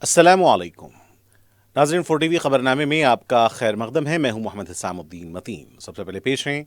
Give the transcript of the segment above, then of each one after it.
السلام علیکم ناظرین، 4 TV خبر نامے میں آپ کا خیر مقدم ہے۔ میں ہوں محمد حسام الدین متین۔ سب سے پہلے پیش ہیں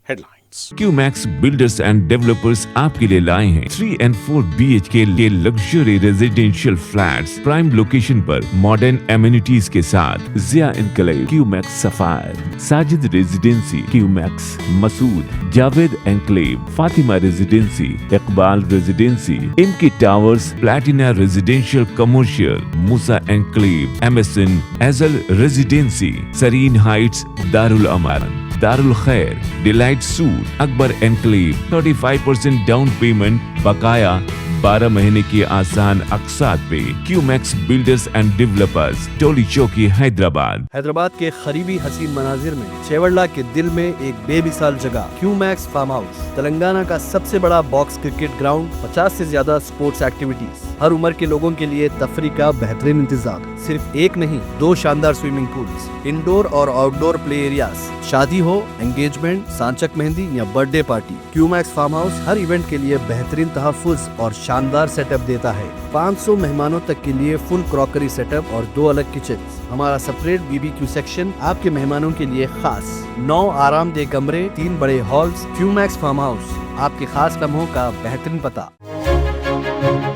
headlines. QMax builders and developers آپ کے لیے لائے ہیں 3 and 4 BHK کے luxury residential flats prime location پر ماڈرن ایمینٹیز کے ساتھ۔ Zia enclave, QMax sapphire, Sajid residency, QMax Masood, Javed enclave, Fatima residency, Iqbal residency, MK towers, platina residential commercial, Musa enclave, MSN ایزل residency, serene heights, Darulaman, Darulkhair, delight suite, Akbar enclave, 35% down payment بقایا 12 مہینے کی آسان اقساط پہ۔ QMax بلڈرز اینڈ ڈیولپرز، ٹولی چوکی، حیدرآباد کے قریبی حسین مناظر میں چیوڑلہ کے دل میں ایک بے مثال جگہ QMax فارم ہاؤس، تلنگانہ کا سب سے بڑا باکس کرکٹ گراؤنڈ، 50 سے زیادہ سپورٹس ایکٹیویٹیز، ہر عمر کے لوگوں کے لیے تفریح کا بہترین انتظام، صرف ایک نہیں 2 شاندار سوئمنگ پولز، انڈور اور آؤٹ ڈور پلے ایریاز، شادی ہو، انگیجمنٹ، سانچک مہندی یا birthday party, QMax farmhouse ہر ایونٹ کے لیے بہترین تحفظ اور شاندار سیٹ اپ دیتا ہے۔ 500 مہمانوں تک کے لیے فل کراکری سیٹ اپ اور 2 الگ کچنز، ہمارا سپریٹ BBQ سیکشن آپ کے مہمانوں کے لیے خاص، 9 آرام دہ کمرے، 3 بڑے ہالز۔ QMax فارم ہاؤس، آپ کے خاص لمحوں کا بہترین پتہ۔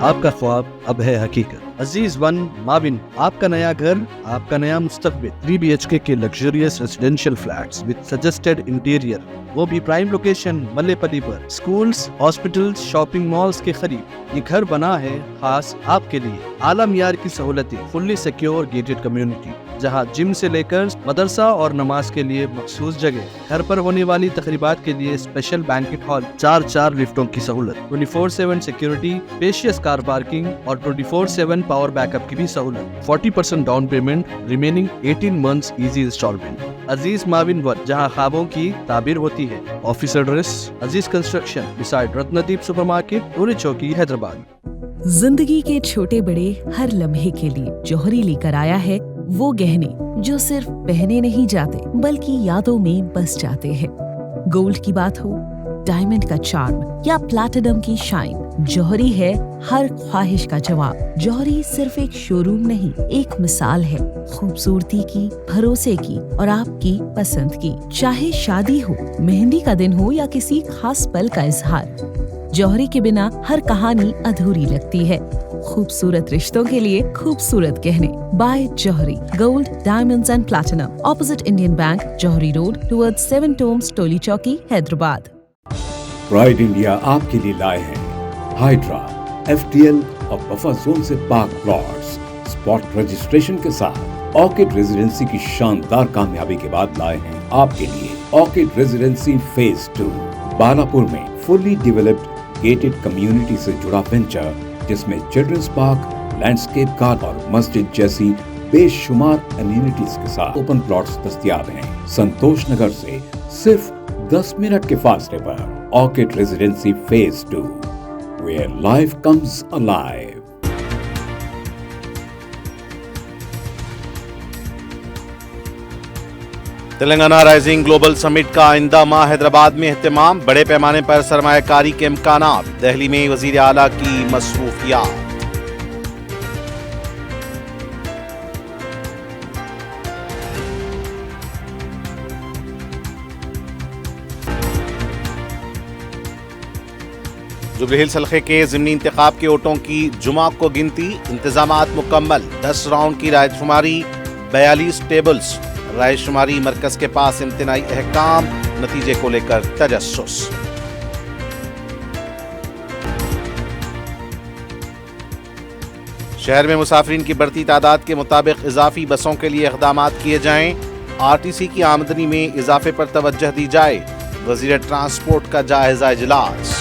آپ کا خواب اب ہے حقیقت۔ عزیز ون مابن، آپ کا نیا گھر، آپ کا نیا مستقبل۔ 3 BHK کے luxurious residential flats with suggested interior, وہ بھی پرائم لوکیشن ملے پلی پر، سکولز، ہاسپٹلز، شاپنگ مالز کے قریب۔ یہ گھر بنا ہے خاص آپ کے لیے، اعلیٰ معیار کی سہولتیں، فلی سیکیور گیٹڈ کمیونٹی، جہاں جم سے لے کر مدرسہ اور نماز کے لیے مخصوص جگہ، گھر پر ہونے والی تقریبات کے لیے اسپیشل بینکٹ ہال، 4 لفٹوں کی سہولت، 24/7 سیکیورٹی، اسپیشیس کار پارکنگ اور 24/7 پاور بیک اپ کی بھی سہولت، 40% down payment, remaining 18 months easy instalment. Aziz Muawin one, جہاں خوابوں کی تعبیر ہوتی ہے۔ Office address Aziz construction beside Ratandeep supermarket, Toli Chowki, Hyderabad. زندگی کے چھوٹے بڑے ہر لمحے کے لیے جوہری لے کر آیا ہے وہ گہنے جو صرف پہنے نہیں جاتے بلکہ یادوں میں بس جاتے ہیں۔ گولڈ کی بات ہو، ڈائمنڈ کا چارم یا پلاٹینم کی شائن، جوہری ہے ہر خواہش کا جواب۔ جوہری صرف ایک شو روم نہیں، ایک مثال ہے خوبصورتی کی، بھروسے کی اور آپ کی پسند کی۔ چاہے شادی ہو، مہندی کا دن ہو یا کسی خاص پل کا اظہار، جوہری کے بنا ہر کہانی ادھوری لگتی ہے۔ خوبصورت رشتوں کے لیے خوبصورت گہنے، بائے جوہری gold, diamonds and platinum, opposite Indian bank, جوہری روڈ، ٹورڈ 7 ٹومز، ٹولی چوکی، حیدرآباد۔ پرائڈ انڈیا آپ کے لیے لائے ہیں ہائیڈرا، FTL اور بفر زون سے پاک پلاٹس، اسپاٹ رجسٹریشن کے ساتھ۔ آرکڈ ریزیڈینسی کی شاندار کامیابی کے بعد لائے ہیں آپ کے لیے آرکڈ ریزیڈینسی فیز 2، بالاپور میں فلی ڈیولپڈ گیٹڈ کمیونٹی سے جڑا وینچر، جس میں چلڈرنس پارک، لینڈسکیپ گارڈن اور مسجد جیسی بے شمار امینٹیز کے ساتھ اوپن پلاٹس دستیاب ہیں۔ سنتوش نگر سے صرف 10 منٹ کے فاصلے پر orchid residency phase 2، where life comes alive۔ Telangana rising global summit کا آئندہ ماہ حیدرآباد میں اہتمام، بڑے پیمانے پر سرمایہ کاری کے امکانات، دہلی میں وزیر اعلیٰ کی مصروفیات۔ جوبلی ہلز حلقے کے ضمنی انتخاب کے ووٹوں کی جمعہ کو گنتی، انتظامات مکمل، 10 راؤنڈ کی رائے شماری، 42 ٹیبلز، رائے شماری مرکز کے پاس امتناعی احکام، نتیجے کو لے کر تجسس۔ شہر میں مسافرین کی بڑھتی تعداد کے مطابق اضافی بسوں کے لیے اقدامات کیے جائیں، RTC کی آمدنی میں اضافے پر توجہ دی جائے، وزیر ٹرانسپورٹ کا جائزہ اجلاس۔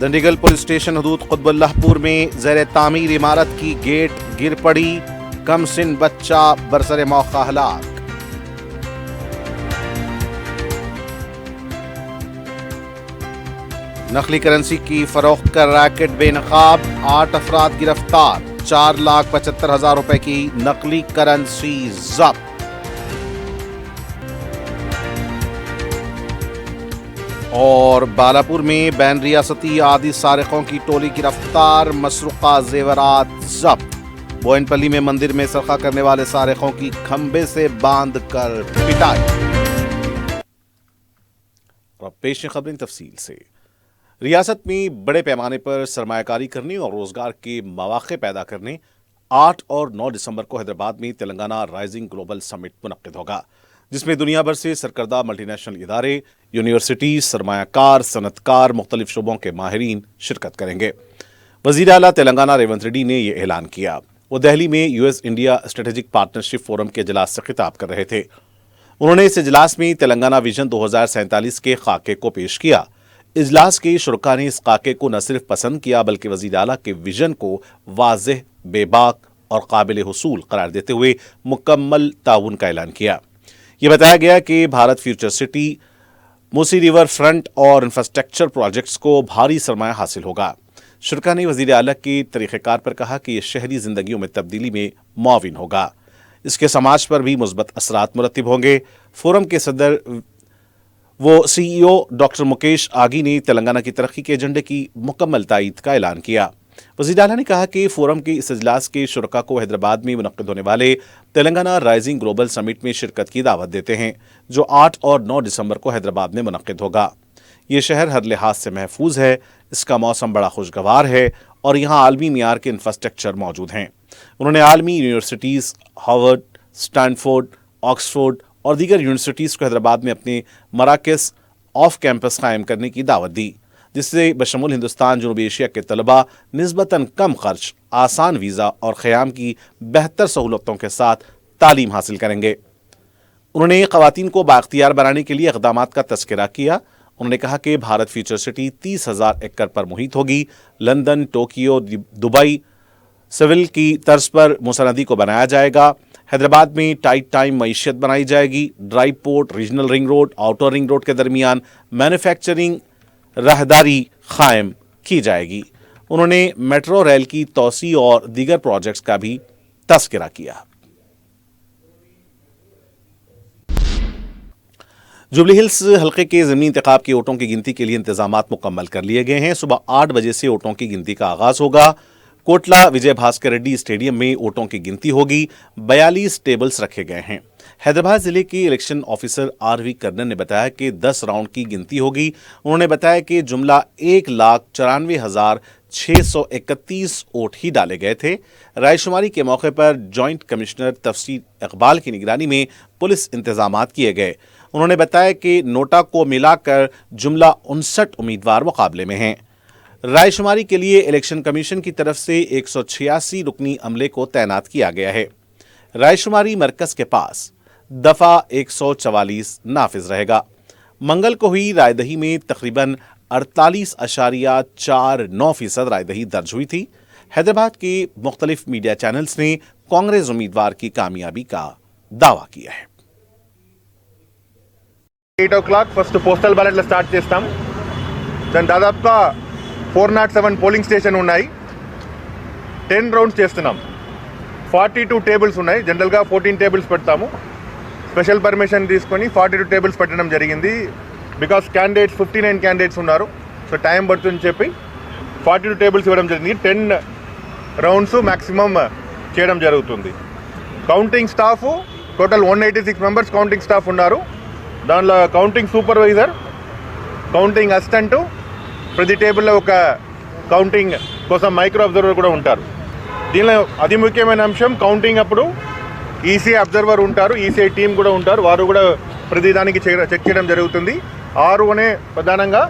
دنڈیگل پولیس اسٹیشن حدود قطب اللہ پور میں زیر تعمیر عمارت کی گیٹ گر پڑی، کم سن بچہ برسر موقع ہلاک۔ نقلی کرنسی کی فروخت کا ریکٹ بے نقاب، 8 افراد گرفتار، 4,75,000 روپے کی نقلی کرنسی ضبط۔ اور بالاپور میں بین ریاستی آدھی سارقوں کی ٹولی گرفتار، مسروقہ زیورات ضبط۔ بوئن پلی میں مندر میں سرقہ کرنے والے سارقوں کی کھمبے سے باندھ کر پٹائی۔ اور پیش خبریں تفصیل سے۔ ریاست میں بڑے پیمانے پر سرمایہ کاری کرنے اور روزگار کے مواقع پیدا کرنے 8 اور 9 دسمبر کو حیدرآباد میں تلنگانہ رائزنگ گلوبل سمٹ منعقد ہوگا، جس میں دنیا بھر سے سرکردہ ملٹی نیشنل ادارے، یونیورسٹیز، سرمایہ کار، صنعت کار، مختلف شعبوں کے ماہرین شرکت کریں گے۔ وزیر اعلیٰ تلنگانہ ریونت ریڈی نے یہ اعلان کیا۔ وہ دہلی میں US India strategic partnership forum کے اجلاس سے خطاب کر رہے تھے۔ انہوں نے اس اجلاس میں تلنگانہ ویژن 2047 کے خاکے کو پیش کیا۔ اجلاس کے شرکاء نے اس خاکے کو نہ صرف پسند کیا بلکہ وزیر اعلیٰ کے ویژن کو واضح، بے باک اور قابل حصول قرار دیتے ہوئے مکمل تعاون کا اعلان کیا۔ یہ بتایا گیا کہ بھارت فیوچر سٹی، موسی ریور فرنٹ اور انفراسٹرکچر پروجیکٹس کو بھاری سرمایہ حاصل ہوگا۔ شرکاء نے وزیر اعلیٰ کے طریقہ کار پر کہا کہ یہ شہری زندگیوں میں تبدیلی میں معاون ہوگا۔ اس کے سماج پر بھی مثبت اثرات مرتب ہوں گے۔ فورم کے صدر CEO ڈاکٹر مکیش آگی نے تلنگانہ کی ترقی کے ایجنڈے کی مکمل تائید کا اعلان کیا۔ وزیر اعلیٰ نے کہا کہ فورم کے اس اجلاس کے شرکاء کو حیدرآباد میں منعقد ہونے والے تلنگانہ رائزنگ گلوبل سمٹ میں شرکت کی دعوت دیتے ہیں، جو 8 اور 9 دسمبر کو حیدرآباد میں منعقد ہوگا۔ یہ شہر ہر لحاظ سے محفوظ ہے، اس کا موسم بڑا خوشگوار ہے اور یہاں عالمی معیار کے انفراسٹرکچر موجود ہیں۔ انہوں نے عالمی یونیورسٹیز، ہارورڈ، اسٹینفورڈ، آکسفورڈ اور دیگر یونیورسٹیز کو حیدرآباد میں اپنے مراکز آف کیمپس قائم کرنے کی دعوت دی، جس سے بشمول ہندوستان جنوبی ایشیا کے طلباء نسبتاً کم خرچ، آسان ویزا اور قیام کی بہتر سہولتوں کے ساتھ تعلیم حاصل کریں گے۔ انہوں نے خواتین کو بااختیار بنانے کے لیے اقدامات کا تذکرہ کیا۔ انہوں نے کہا کہ بھارت فیوچر سٹی 30,000 ایکڑ پر محیط ہوگی۔ لندن، ٹوکیو، دبئی، سول کی طرز پر موسی ندی کو بنایا جائے گا۔ حیدرآباد میں ٹائٹ ٹائم معیشت بنائی جائے گی۔ Dry port, regional ring road, outer ring road کے درمیان مینوفیکچرنگ راہداری قائم کی جائے گی۔ انہوں نے میٹرو ریل کی توسیع اور دیگر پروجیکٹس کا بھی تذکرہ کیا۔ جوبلی ہلز حلقے کے ضمنی انتخاب کے ووٹوں کی گنتی کے لیے انتظامات مکمل کر لیے گئے ہیں۔ صبح 8 بجے سے ووٹوں کی گنتی کا آغاز ہوگا۔ کوٹلہ وجے بھاسکر ریڈی اسٹیڈیم میں ووٹوں کی گنتی ہوگی۔ 42 ٹیبلز رکھے گئے ہیں۔ حیدرآباد ضلع کے الیکشن آفیسر RV کرنن نے بتایا کہ 10 راؤنڈ کی گنتی ہوگی۔ انہوں نے بتایا کہ جملہ 1,94,631 ووٹ ہی ڈالے گئے تھے۔ رائے شماری کے موقع پر جوائنٹ کمشنر تفسیر اقبال کی نگرانی میں پولیس انتظامات کیے گئے۔ انہوں نے بتایا کہ نوٹا کو ملا کر جملہ 59 امیدوار مقابلے میں ہیں۔ رائے شماری کے لیے الیکشن کمیشن کی طرف سے 186 رکنی عملے کو تعینات کیا گیا ہے۔ رائے شماری مرکز کے پاس دفعہ 144 نافذ رہے گا۔ منگل کو ہوئی رائے دہی میں تقریباً 48.49% رائے دہی درج ہوئی تھی۔ حیدرآباد کے مختلف میڈیا چینلز نے کانگریس امیدوار کی کامیابی کا دعویٰ کیا ہے۔ 8 o'clock ఫస్ట్ పోస్టల్ బ్యాలెట్లు స్టార్ట్ చేస్తాం. దాని దాదాపుగా 407 పోలింగ్ స్టేషన్ ఉన్నాయి. 10 రౌండ్స్ చేస్తున్నాం. 42 టేబుల్స్ ఉన్నాయి. జనరల్గా 14 టేబుల్స్ పెడతాము. స్పెషల్ పర్మిషన్ తీసుకొని 42 టేబుల్స్ పెట్టడం జరిగింది. బికాస్ క్యాండిడేట్స్ 59 క్యాండిడేట్స్ ఉన్నారు. సో టైం పడుతుందని చెప్పి 42 టేబుల్స్ ఇవ్వడం జరిగింది. 10 రౌండ్స్ మ్యాక్సిమం చేయడం జరుగుతుంది. Counting staff total 186 members counting staff ఉన్నారు. దానిలో కౌంటింగ్ సూపర్వైజర్, కౌంటింగ్ అసిస్టెంట్, ప్రతి టేబుల్లో ఒక కౌంటింగ్ కోసం మైక్రో అబ్జర్వర్ కూడా ఉంటారు. దీనిలో అతి ముఖ్యమైన అంశం కౌంటింగ్ అప్పుడు ఈసీఐ అబ్జర్వర్ ఉంటారు, ఈసీఐ టీం కూడా ఉంటారు. వారు కూడా ప్రతిదానికి చెక్ చేయడం జరుగుతుంది. 6 అనే ప్రధానంగా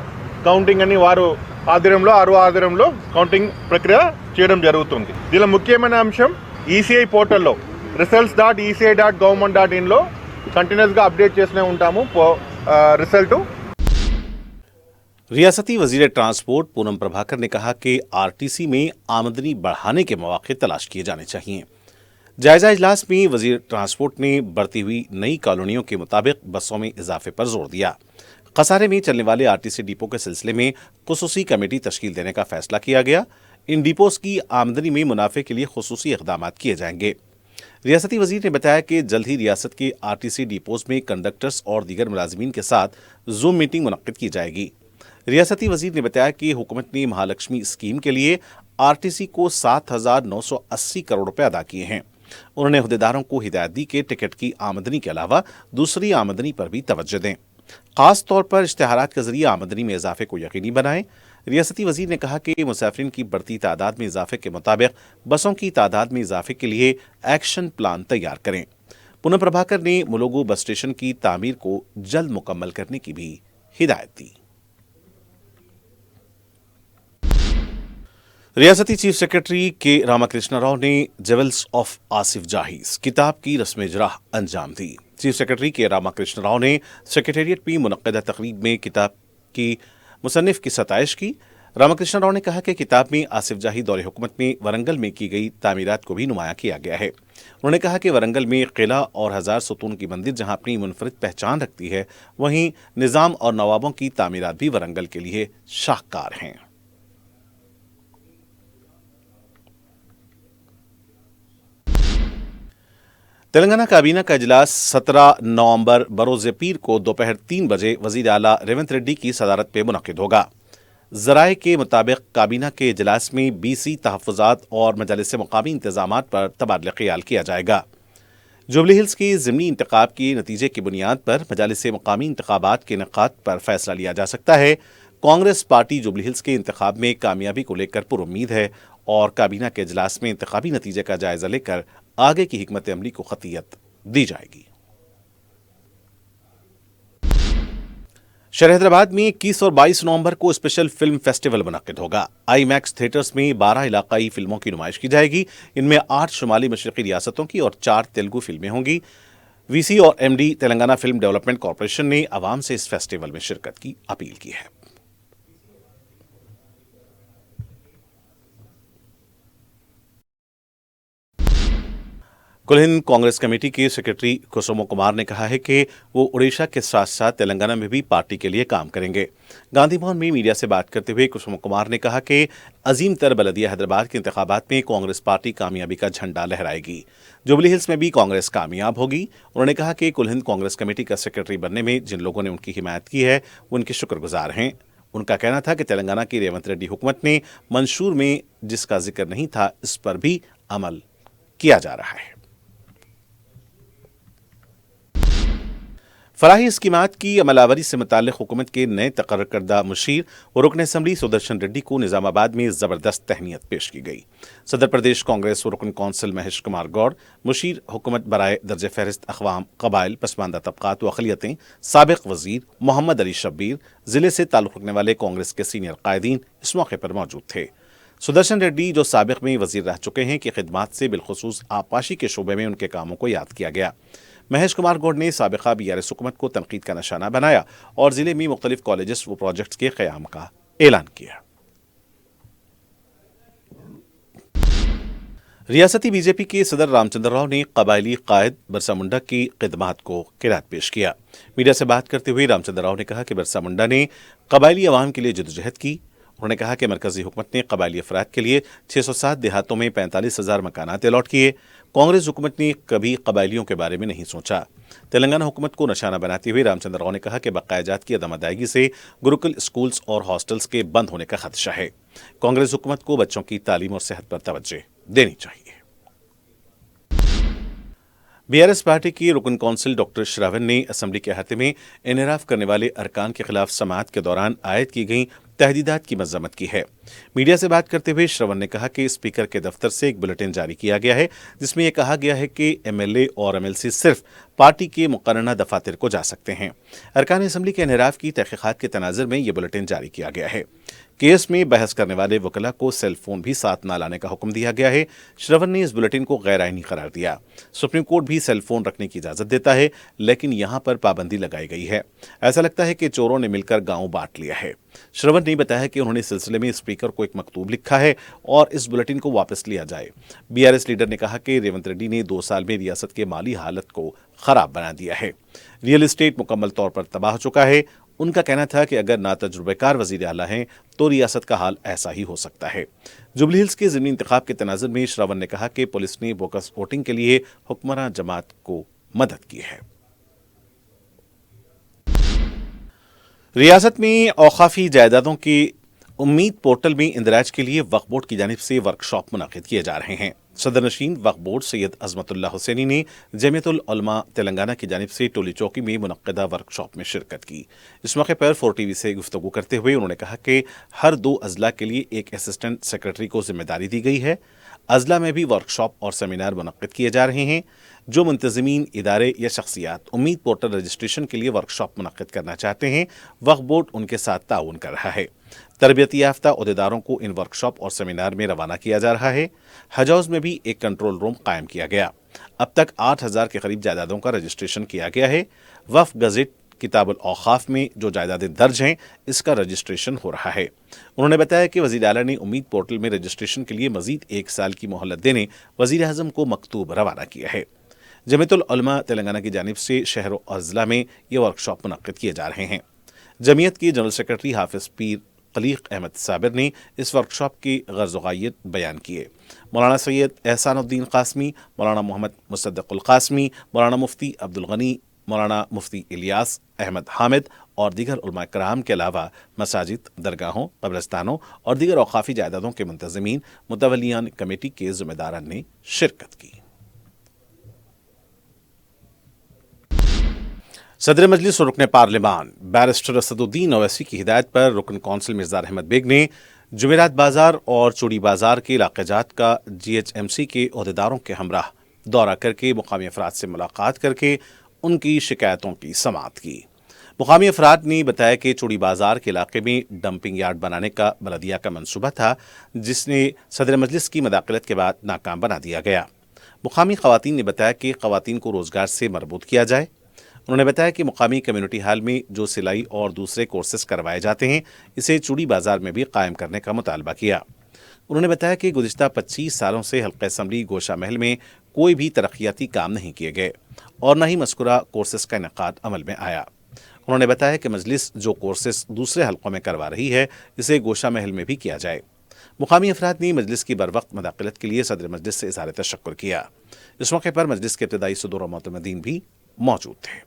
కౌంటింగ్ అని వారు ఆధ్వర్యంలో కౌంటింగ్ ప్రక్రియ చేయడం జరుగుతుంది. దీనిలో ముఖ్యమైన అంశం ఈసీఐ పోర్టల్లో results.eci.government.in కంటిన్యూస్గా అప్డేట్ చేస్తూనే ఉంటాము రిజల్ట్. ریاستی وزیر ٹرانسپورٹ پونم پربھاکر نے کہا کہ RTC میں آمدنی بڑھانے کے مواقع تلاش کیے جانے چاہیے۔ جائزہ اجلاس میں وزیر ٹرانسپورٹ نے بڑھتی ہوئی نئی کالونیوں کے مطابق بسوں میں اضافے پر زور دیا۔ قصارے میں چلنے والے RTC ڈپو کے سلسلے میں خصوصی کمیٹی تشکیل دینے کا فیصلہ کیا گیا۔ ان ڈپوز کی آمدنی میں منافع کے لیے خصوصی اقدامات کیے جائیں گے۔ ریاستی وزیر نے بتایا کہ جلد ہی ریاست کے آرٹیسی ڈیپوز میں کنڈکٹرز اور دیگر ملازمین کے ساتھ زوم میٹنگ منعقد کی جائے گی۔ ریاستی وزیر نے بتایا کہ حکومت نے مہالکشمی اسکیم کے لیے آرٹیسی کو 7,980 کروڑ روپے ادا کیے ہیں۔ انہوں نے عہدیداروں کو ہدایت دی کہ ٹکٹ کی آمدنی کے علاوہ دوسری آمدنی پر بھی توجہ دیں، خاص طور پر اشتہارات کے ذریعے آمدنی میں اضافے کو یقینی بنائیں۔ ریاستی وزیر نے کہا کہ مسافرین کی بڑھتی تعداد میں اضافے کے مطابق بسوں کی تعداد میں اضافے کے لیے ایکشن پلان تیار کریں۔ پونم پربھاکر نے ملوگو بس اسٹیشن کی تعمیر کو جلد مکمل کرنے کی بھی ہدایت دی۔ ریاستی چیف سیکرٹری کے راما کرشنا راؤ نے جیولز آف آصف جاہیز کتاب کی رسم اجرا انجام دی۔ چیف سیکرٹری کے راما کرشنا راؤ نے سیکریٹریٹ میں منعقدہ تقریب میں کتاب کی مصنف کی ستائش کی۔ راما کرشنا راؤ نے کہا کہ کتاب میں آصف جاہی دور حکومت میں ورنگل میں کی گئی تعمیرات کو بھی نمایاں کیا گیا ہے۔ انہوں نے کہا کہ ورنگل میں قلعہ اور 1000 ستون کی مندر جہاں اپنی منفرد پہچان رکھتی ہے، وہیں نظام اور نوابوں کی تعمیرات بھی ورنگل کے لیے شاہکار ہیں۔ تلنگانہ کابینہ کا اجلاس 17 نومبر بروز پیر کو دوپہر 3 بجے وزیر اعلیٰ ریونت ریڈی کی صدارت میں منعقد ہوگا۔ ذرائع کے مطابق کابینہ کے اجلاس میں BC تحفظات اور مجالس مقامی انتظامات پر تبادلہ خیال کیا جائے گا۔ جوبلی ہلز کے ضمنی انتخاب کے نتیجے کی بنیاد پر مجالس مقامی انتخابات کے انعقاد پر فیصلہ لیا جا سکتا ہے۔ کانگریس پارٹی جوبلی ہلز کے انتخاب میں کامیابی کو لے کر پر امید ہے اور کابینہ کے اجلاس میں انتخابی نتیجے کا جائزہ لے کر آگے کی حکمت عملی کو خطیت دی جائے گی۔ شہر حیدرآباد میں 21 اور 22 نومبر کو اسپیشل فلم فیسٹیول منعقد ہوگا۔ آئی میکس تھیٹرز میں 12 علاقائی فلموں کی نمائش کی جائے گی۔ ان میں 8 شمالی مشرقی ریاستوں کی اور 4 تیلگو فلمیں ہوں گی۔ VC اور MD Telangana film development corporation نے عوام سے اس فیسٹیول میں شرکت کی اپیل کی ہے۔ کل ہند کانگریس کمیٹی کے سیکرٹری کسومو کمار نے کہا ہے کہ وہ اڑیسہ کے ساتھ ساتھ تلنگانہ میں بھی پارٹی کے لیے کام کریں گے۔ گاندھی بھون میں میڈیا سے بات کرتے ہوئے کسومو کمار نے کہا کہ عظیم تر بلدیہ حیدرآباد کے انتخابات میں کانگریس پارٹی کامیابی کا جھنڈا لہرائے گی۔ جوبلی ہلز میں بھی کانگریس کامیاب ہوگی۔ انہوں نے کہا کہ کل ہند کانگریس کمیٹی کا سیکرٹری بننے میں جن لوگوں نے ان کی حمایت کی ہے وہ ان کے شکر گزار ہیں۔ ان کا کہنا تھا کہ تلنگانہ کی ریونت ریڈی حکومت نے منشور میں جس کا ذکر نہیں تھا اس پر بھی عمل کیا جا رہا ہے۔ فلاحی اسکیمات کی عمل آوری سے متعلق حکومت کے نئے تقرر کردہ مشیر و رکن اسمبلی سدرشن ریڈی کو نظام آباد میں زبردست تہنیت پیش کی گئی۔ صدر پردیش کانگریس و رکن کونسل مہیش کمار گوڑ، مشیر حکومت برائے درج فہرست اقوام، قبائل، پسماندہ طبقات و اقلیتیں، سابق وزیر محمد علی شبیر، ضلع سے تعلق رکھنے والے کانگریس کے سینئر قائدین اس موقع پر موجود تھے۔ سدرشن ریڈی جو سابق میں وزیر رہ چکے ہیں کی خدمات سے بالخصوص آبپاشی کے شعبے میں ان کے کاموں کو یاد کیا گیا۔ مہیش کمار گوڑ نے سابقہ BRS حکومت کو تنقید کا نشانہ بنایا اور ضلع میں مختلف کالجز و پروجیکٹس کے قیام کا اعلان کیا۔ ریاستی BJP کے صدر رام چندر راؤ نے قبائلی قائد برسا منڈا کی خدمات کو خراج پیش کیا۔ میڈیا سے بات کرتے ہوئے رام چندر راؤ نے کہا کہ برسا منڈا نے قبائلی عوام کے لیے جدوجہد کی۔ انہوں نے کہا کہ مرکزی حکومت نے قبائلی افراد کے لیے 607 دیہاتوں میں 45,000 مکانات الاٹ کیے۔ کانگریس حکومت نے کبھی قبائلیوں کے بارے میں نہیں سوچا۔ تلنگانہ حکومت کو نشانہ بناتے ہوئے رام چندر راؤ نے کہا کہ بقایا جات کی عدم ادائیگی سے گروکل اسکولز اور ہاسٹلز کے بند ہونے کا خدشہ ہے۔ کانگریس حکومت کو بچوں کی تعلیم اور صحت پر توجہ دینی چاہیے۔ BRS پارٹی کی رکن کونسل ڈاکٹر شراون نے اسمبلی کے احاطے میں انحراف کرنے والے ارکان کے خلاف سماعت کے دوران عائد کی گئی تہدیدات کی مذمت کی ہے۔ میڈیا سے بات کرتے ہوئے شرون نے کہا کہ اسپیکر کے دفتر سے ایک بلیٹن جاری کیا گیا ہے جس میں یہ کہا گیا ہے کہ MLA اور MLC صرف پارٹی کے مقررہ دفاتر کو جا سکتے ہیں۔ ارکان اسمبلی کے انحراف کی تحقیقات کے تناظر میں یہ بلیٹن جاری کیا گیا ہے۔ کیس میں بحث کرنے والے وکلاء کو سیل فون بھی ساتھ نہ لانے کا حکم دیا گیا ہے۔ شرون نے اس بلیٹن کو غیر آئینی قرار دیا۔ سپریم کورٹ بھی سیل فون رکھنے کی اجازت دیتا ہے لیکن یہاں پر پابندی لگائی گئی ہے۔ ایسا لگتا ہے کہ چوروں نے مل کر گاؤں بانٹ لیا ہے۔ شرون نے بتایا کہ انہوں نے اس سلسلے میں اسپیکر کو ایک مکتوب لکھا ہے اور اس بلیٹن کو واپس لیا جائے۔ BRS لیڈر نے کہا کہ ریونت ریڈی نے 2 سال میں ریاست کے مالی حالت کو خراب بنا دیا ہے۔ ریئل اسٹیٹ مکمل طور پر تباہ ہو چکا ہے ان کا کہنا تھا کہ اگر ناتجربہ کار وزیر اعلیٰ ہیں تو ریاست کا حال ایسا ہی ہو سکتا ہے۔ جوبلی ہلز کے ضمنی انتخاب کے تناظر میں شراون نے کہا کہ پولیس نے بوکس ووٹنگ کے لیے حکمراں جماعت کو مدد کی ہے۔ ریاست میں اوقافی جائیدادوں کی امید پورٹل میں اندراج کے لیے وقف بورڈ کی جانب سے ورکشاپ منعقد کیے جا رہے ہیں۔ صدر نشین وقف بورڈ سید عظمت اللہ حسینی نے جمعیت العلماء تلنگانہ کی جانب سے ٹولی چوکی میں منعقدہ ورکشاپ میں شرکت کی۔ اس موقع پر 4 TV سے گفتگو کرتے ہوئے انہوں نے کہا کہ ہر 2 اضلاع کے لیے ایک اسسٹنٹ سیکرٹری کو ذمہ داری دی گئی ہے۔ اضلاع میں بھی ورکشاپ اور سیمینار منعقد کیے جا رہے ہیں۔ جو منتظمین، ادارے یا شخصیات امید پورٹل رجسٹریشن کے لیے ورکشاپ منعقد کرنا چاہتے ہیں، وقف بورڈ ان کے ساتھ تعاون کر رہا ہے۔ تربیتی یافتہ عہدیداروں کو ان ورکشاپ اور سیمینار میں روانہ کیا جا رہا ہے۔ حج ہاؤس میں بھی ایک کنٹرول روم قائم کیا گیا۔ اب تک 8,000 کے قریب جائیدادوں کا رجسٹریشن کیا گیا ہے۔ وقف گزٹ کتاب الاوقاف میں جو جائیدادیں درج ہیں اس کا رجسٹریشن ہو رہا ہے۔ انہوں نے بتایا کہ وزیر اعلیٰ نے امید پورٹل میں رجسٹریشن کے لیے مزید 1 سال کی مہلت دینے وزیر اعظم کو مکتوب روانہ کیا ہے۔ جمعیت العلماء تلنگانہ کی جانب سے شہر و اضلاع میں یہ ورکشاپ منعقد کیے جا رہے ہیں۔ جمعیت کے جنرل سیکرٹری حافظ پیر قلیق احمد صابر نے اس ورکشاپ کی غرض و غایت بیان کیے۔ مولانا سید احسان الدین قاسمی، مولانا محمد مصدق القاسمی، مولانا مفتی عبدالغنی، مولانا مفتی الیاس احمد حامد اور دیگر علماء کرام کے علاوہ مساجد، درگاہوں، قبرستانوں اور دیگر اوقافی جائیدادوں کے منتظمین، متولیان کمیٹی کے ذمہ داران نے شرکت کی۔ صدر مجلس اور رکن پارلیمان بیرسٹر اسد الدین اویسی کی ہدایت پر رکن کونسل مرزا احمد بیگ نے جمعرات بازار اور چوڑی بازار کے علاقہ جات کا GHMC کے عہدیداروں کے ہمراہ دورہ کر کے مقامی افراد سے ملاقات کر کے ان کی شکایتوں کی سماعت کی۔ مقامی افراد نے بتایا کہ چوڑی بازار کے علاقے میں ڈمپنگ یارڈ بنانے کا بلدیہ کا منصوبہ تھا، جس نے صدر مجلس کی مداخلت کے بعد ناکام بنا دیا گیا۔ مقامی خواتین نے بتایا کہ خواتین کو روزگار سے مربوط کیا جائے۔ انہوں نے بتایا کہ مقامی کمیونٹی ہال میں جو سلائی اور دوسرے کورسز کروائے جاتے ہیں اسے چوڑی بازار میں بھی قائم کرنے کا مطالبہ کیا۔ انہوں نے بتایا کہ گزشتہ 25 سالوں سے حلقہ اسمبلی گوشہ محل میں کوئی بھی ترقیاتی کام نہیں کیے گئے اور نہ ہی مذکورہ کورسز کا انعقاد عمل میں آیا۔ انہوں نے بتایا کہ مجلس جو کورسز دوسرے حلقوں میں کروا رہی ہے اسے گوشہ محل میں بھی کیا جائے۔ مقامی افراد نے مجلس کی بروقت مداخلت کے لیے صدر مجلس سے اظہار تشکر کیا۔ اس موقع پر مجلس کے ابتدائی صدور و معتمدین بھی موجود تھے۔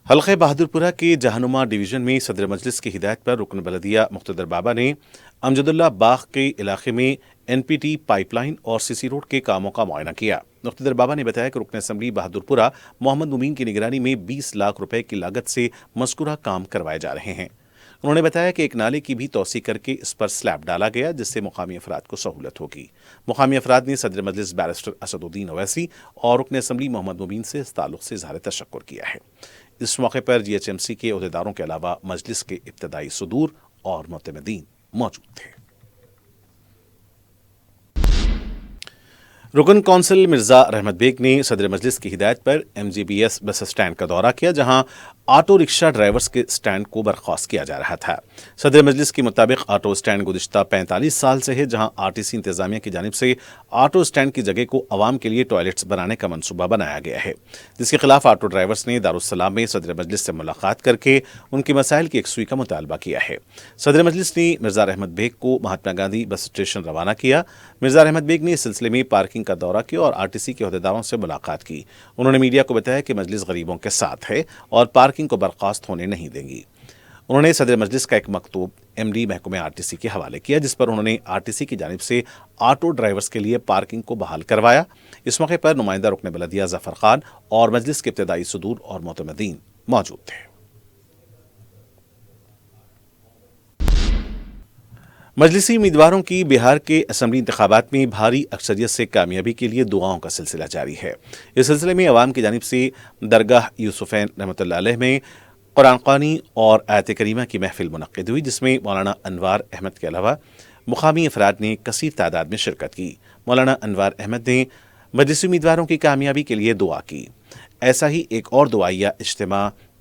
حلقہ بہادرپورہ کے جہنما ڈویژن میں صدر مجلس کی ہدایت پر رکن بلدیہ مقتدر بابا نے امجد اللہ باغ کے علاقے میں NPT پائپ لائن اور CC روڈ کے کاموں کا معائنہ کیا۔ مقتدر بابا نے بتایا کہ رکن اسمبلی بہادرپورہ محمد مبین کی نگرانی میں 20 لاکھ روپے کی لاگت سے مذکورہ کام کروائے جا رہے ہیں۔ انہوں نے بتایا کہ ایک نالے کی بھی توسیع کر کے اس پر سلیب ڈالا گیا جس سے مقامی افراد کو سہولت ہوگی۔ مقامی افراد نے صدر مجلس بیرسٹر اسد الدین اویسی اور رکن اسمبلی محمد مبین سے اس تعلق سے اظہار تشکر کیا ہے۔ اس موقع پر GHMC کے عہدیداروں کے علاوہ مجلس کے ابتدائی صدور اور معتمدین موجود تھے۔ رکن کونسل مرزا رحمت بیگ نے صدر مجلس کی ہدایت پر MGBS بس اسٹینڈ کا دورہ کیا، جہاں آٹو رکشہ ڈرائیورز کے اسٹینڈ کو برخاست کیا جا رہا تھا۔ صدر مجلس کے مطابق آٹو اسٹینڈ گزشتہ 45 سال سے ہے، جہاں RTC انتظامیہ کی جانب سے آٹو اسٹینڈ کی جگہ کو عوام کے لیے ٹوائلٹس بنانے کا منصوبہ بنایا گیا ہے، جس کے خلاف آٹو ڈرائیورز نے دارالسلام میں صدر مجلس سے ملاقات کر کے ان کے مسائل کی یکسوئی کا مطالبہ کیا ہے۔ صدر مجلس نے مرزا رحمت بیگ کو مہاتما گاندھی بس اسٹیشن روانہ کیا۔ مرزا رحمت بیگ نے اس سلسلے میں پارکنگ کا دورہ کیا اور RTC کے عہدیداروں سے ملاقات کی۔ انہوں نے میڈیا کو بتایا کہ مجلس غریبوں کے ساتھ ہے اور پارکنگ کو برخاست ہونے نہیں دیں گی۔ انہوں نے صدر مجلس کا ایک مکتوب MD محکمہ RTC کے حوالے کیا، جس پر انہوں نے RTC کی جانب سے آٹو ڈرائیورز کے لیے پارکنگ کو بحال کروایا۔ اس موقع پر نمائندہ رکن بلدیہ ظفر خان اور مجلس کے ابتدائی صدور اور معتمدین موجود تھے۔ مجلسی امیدواروں کی بہار کے اسمبلی انتخابات میں بھاری اکثریت سے کامیابی کے لیے دعاؤں کا سلسلہ جاری ہے۔ اس سلسلے میں عوام کی جانب سے درگاہ یوسفین رحمۃ اللہ علیہ میں قرآن خوانی اور آیت کریمہ کی محفل منعقد ہوئی، جس میں مولانا انوار احمد کے علاوہ مقامی افراد نے کثیر تعداد میں شرکت کی۔ مولانا انوار احمد نے مجلسی امیدواروں کی کامیابی کے لیے دعا کی۔ ایسا ہی ایک اور دعائیہ اجتماع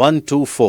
124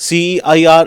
CEIR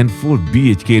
and 4 BHK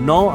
9